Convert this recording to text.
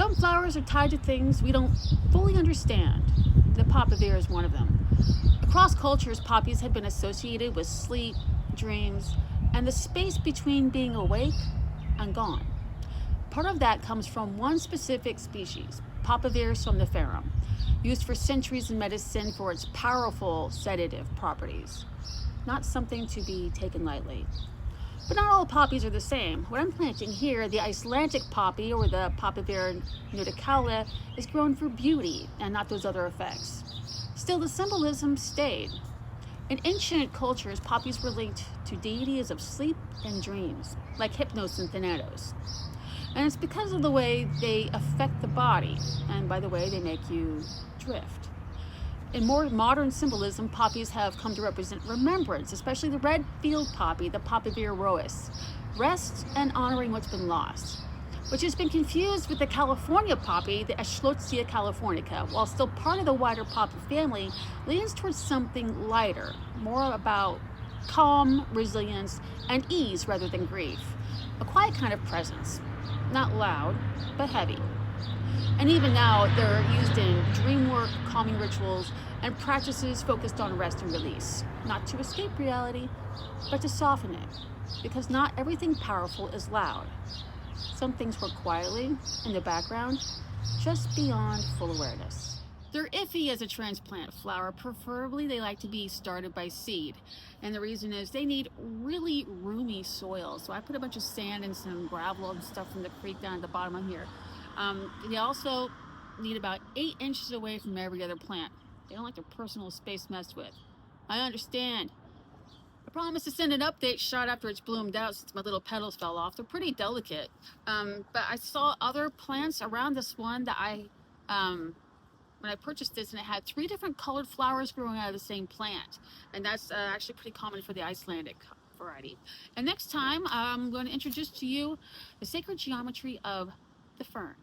Some flowers are tied to things we don't fully understand. The papaver is one of them. Across cultures, poppies have been associated with sleep, dreams, and the space between being awake and gone. Part of that comes from one specific species, Papaver somniferum, used for centuries in medicine for its powerful sedative properties. Not something to be taken lightly. But not all poppies are the same. What I'm planting here, the Icelandic poppy, or the Papaver nordicaula, is grown for beauty and not those other effects. Still, the symbolism stayed. In ancient cultures, poppies were linked to deities of sleep and dreams, like Hypnos and Thanatos. And it's because of the way they affect the body, and by the way, they make you drift. In more modern symbolism, poppies have come to represent remembrance, especially the red field poppy, the Papaver rhoeus, rest and honoring what's been lost, which has been confused with the California poppy, the Eschscholtzia californica. While still part of the wider poppy family, leans towards something lighter, more about calm, resilience, and ease rather than grief. A quiet kind of presence, not loud, but heavy. And even now, they're used in dream work, calming rituals, and practices focused on rest and release. Not to escape reality, but to soften it. Because not everything powerful is loud. Some things work quietly, in the background, just beyond full awareness. They're iffy as a transplant flower. Preferably, they like to be started by seed. And the reason is they need really roomy soil. So I put a bunch of sand and some gravel and stuff from the creek down at the bottom of here. They also need about 8 inches away from every other plant. They don't like their personal space messed with. I understand. I promised to send an update shot after it's bloomed out since my little petals fell off. They're pretty delicate. But I saw other plants around this one that when I purchased this, and it had 3 different colored flowers growing out of the same plant. And that's actually pretty common for the Icelandic variety. And next time, I'm going to introduce to you the sacred geometry of the fern.